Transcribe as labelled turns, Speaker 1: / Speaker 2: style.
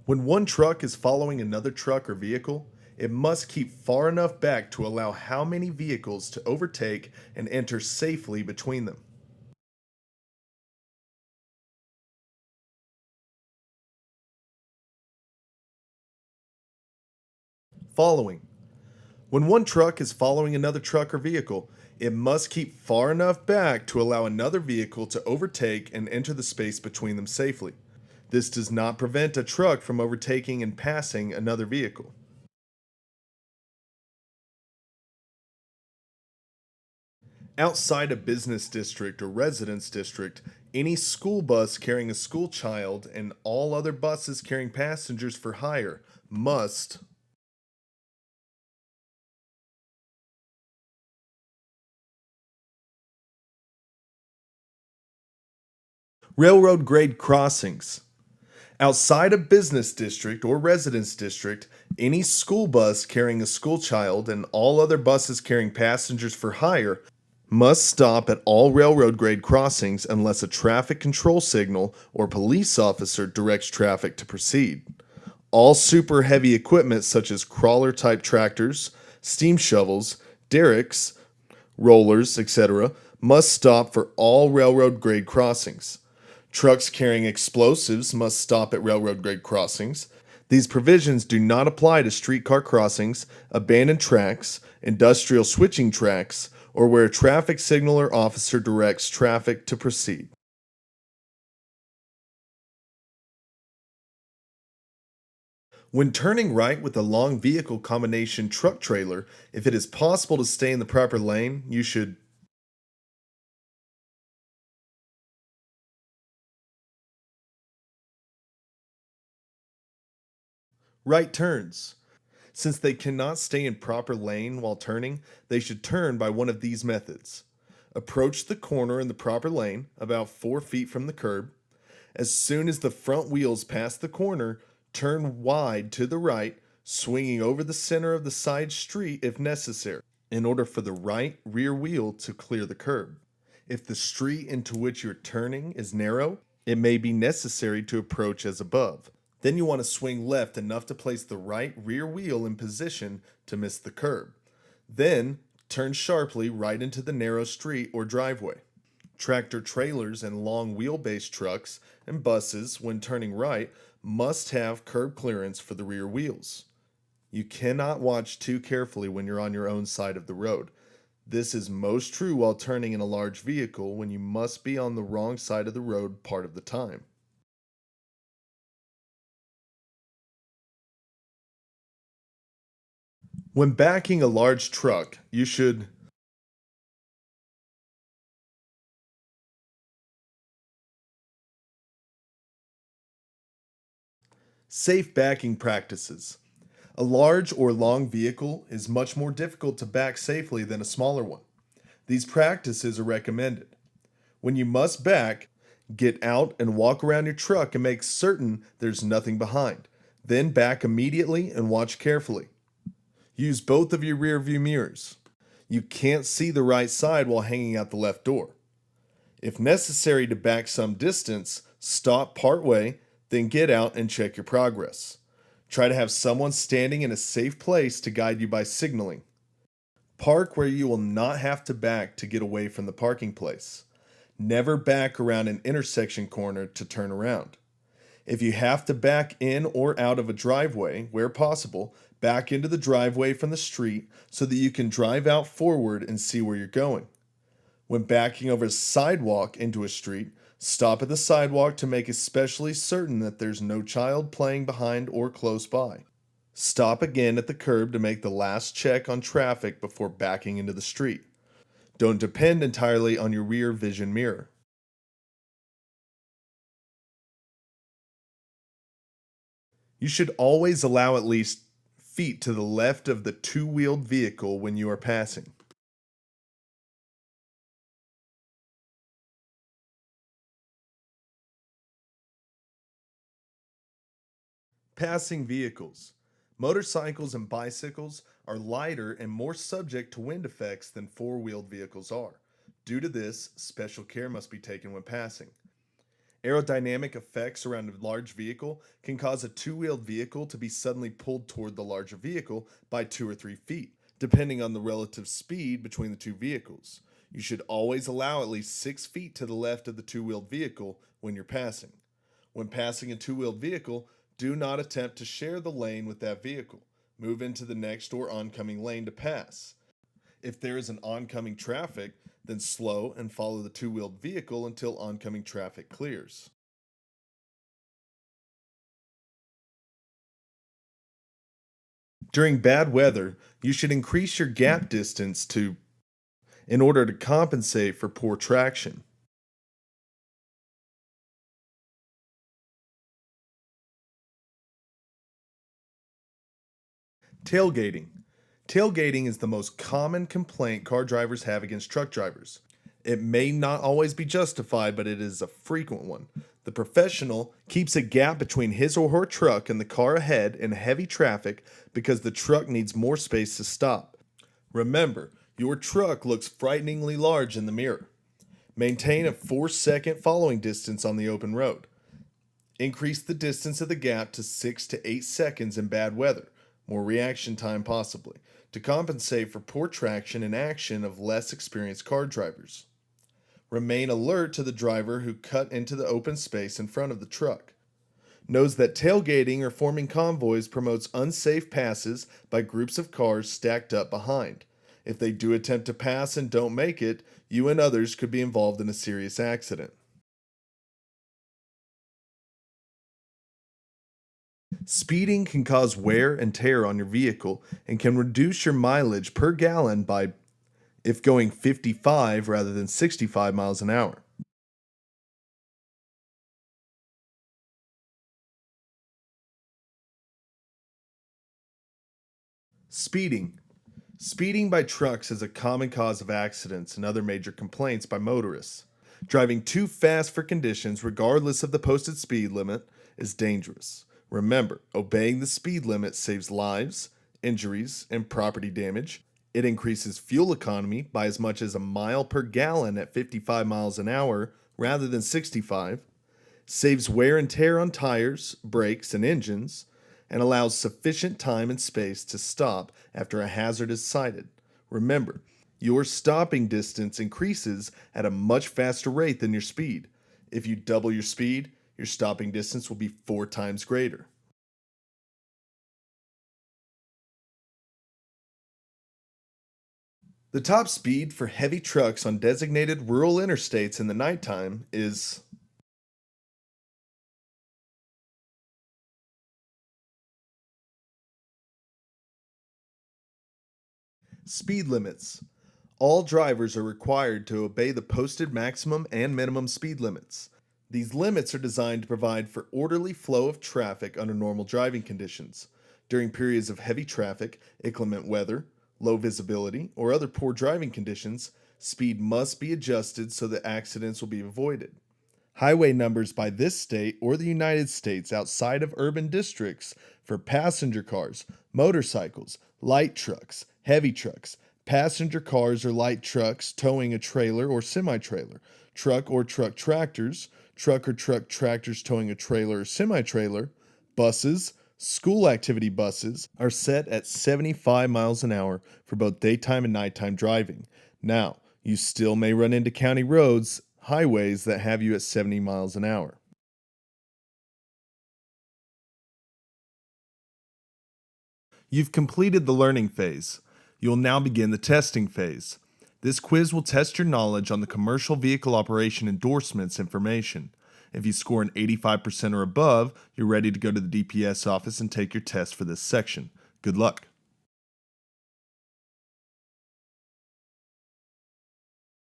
Speaker 1: When one truck is following another truck or vehicle, it must keep far enough back to allow how many vehicles to overtake and enter safely between them. Following. When one truck is following another truck or vehicle, it must keep far enough back to allow another vehicle to overtake and enter the space between them safely. This does not prevent a truck from overtaking and passing another vehicle. Outside a business district or residence district, any school bus carrying a school child and all other buses carrying passengers for hire must. Railroad grade crossings. Outside a business district or residence district, any school bus carrying a school child and all other buses carrying passengers for hire must stop at all railroad grade crossings unless a traffic control signal or police officer directs traffic to proceed. All super heavy equipment such as crawler type tractors, steam shovels, derricks, rollers, etc., must stop for all railroad grade crossings. Trucks carrying explosives must stop at railroad grade crossings. These provisions do not apply to streetcar crossings, abandoned tracks, industrial switching tracks, or where a traffic signaler officer directs traffic to proceed. When turning right with a long vehicle combination truck trailer, if it is possible to stay in the proper lane, you should. Right turns. Since they cannot stay in proper lane while turning, they should turn by one of these methods. Approach the corner in the proper lane, about 4 feet from the curb. As soon as the front wheels pass the corner, turn wide to the right, swinging over the center of the side street if necessary, in order for the right rear wheel to clear the curb. If the street into which you're turning is narrow, it may be necessary to approach as above. Then you want to swing left enough to place the right rear wheel in position to miss the curb. Then turn sharply right into the narrow street or driveway. Tractor trailers and long wheelbase trucks and buses, when turning right, must have curb clearance for the rear wheels. You cannot watch too carefully when you're on your own side of the road. This is most true while turning in a large vehicle when you must be on the wrong side of the road part of the time. When backing a large truck, you should. Safe backing practices. A large or long vehicle is much more difficult to back safely than a smaller one. These practices are recommended. When you must back, get out and walk around your truck and make certain there's nothing behind. Then back immediately and watch carefully. Use both of your rear view mirrors. You can't see the right side while hanging out the left door. If necessary to back some distance, stop partway, then get out and check your progress. Try to have someone standing in a safe place to guide you by signaling. Park where you will not have to back to get away from the parking place. Never back around an intersection corner to turn around. If you have to back in or out of a driveway, where possible, back into the driveway from the street so that you can drive out forward and see where you're going. When backing over a sidewalk into a street, stop at the sidewalk to make especially certain that there's no child playing behind or close by. Stop again at the curb to make the last check on traffic before backing into the street. Don't depend entirely on your rear vision mirror. You should always allow at least feet to the left of the two-wheeled vehicle when you are passing. Passing vehicles. Motorcycles and bicycles are lighter and more subject to wind effects than four-wheeled vehicles are. Due to this, special care must be taken when passing. Aerodynamic effects around a large vehicle can cause a two-wheeled vehicle to be suddenly pulled toward the larger vehicle by 2 or 3 feet, depending on the relative speed between the two vehicles. You should always allow at least 6 feet to the left of the two-wheeled vehicle when you're passing. When passing a two-wheeled vehicle, do not attempt to share the lane with that vehicle. Move into the next or oncoming lane to pass. If there is an oncoming traffic, then slow and follow the two-wheeled vehicle until oncoming traffic clears. During bad weather, you should increase your gap distance to in order to compensate for poor traction. Tailgating. Tailgating is the most common complaint car drivers have against truck drivers. It may not always be justified, but it is a frequent one. The professional keeps a gap between his or her truck and the car ahead in heavy traffic because the truck needs more space to stop. Remember, your truck looks frighteningly large in the mirror. Maintain a 4-second following distance on the open road. Increase the distance of the gap to 6 to 8 seconds in bad weather, more reaction time possibly, to compensate for poor traction and action of less experienced car drivers. Remain alert to the driver who cut into the open space in front of the truck. Knows that tailgating or forming convoys promotes unsafe passes by groups of cars stacked up behind. If they do attempt to pass and don't make it, you and others could be involved in a serious accident. Speeding can cause wear and tear on your vehicle and can reduce your mileage per gallon by if going 55 rather than 65 miles an hour. Speeding. Speeding by trucks is a common cause of accidents and other major complaints by motorists. Driving too fast for conditions, regardless of the posted speed limit, is dangerous. Remember, obeying the speed limit saves lives, injuries, and property damage. It increases fuel economy by as much as a mile per gallon at 55 miles an hour rather than 65, saves wear and tear on tires, brakes, and engines, and allows sufficient time and space to stop after a hazard is sighted. Remember, your stopping distance increases at a much faster rate than your speed. If you double your speed, your stopping distance will be 4 times greater. The top speed for heavy trucks on designated rural interstates in the nighttime is speed limits. All drivers are required to obey the posted maximum and minimum speed limits. These limits are designed to provide for orderly flow of traffic under normal driving conditions. During periods of heavy traffic, inclement weather, low visibility, or other poor driving conditions, speed must be adjusted so that accidents will be avoided. Highway numbers by this state or the United States outside of urban districts for passenger cars, motorcycles, light trucks, heavy trucks, passenger cars or light trucks towing a trailer or semi-trailer, truck or truck tractors, truck or truck tractors towing a trailer or semi-trailer, buses, school activity buses are set at 75 miles an hour for both daytime and nighttime driving. Now, you still may run into county roads, highways that have you at 70 miles an hour. You've completed the learning phase. You'll now begin the testing phase. This quiz will test your knowledge on the commercial vehicle operation endorsements information. If you score an 85% or above, you're ready to go to the DPS office and take your test for this section. Good luck.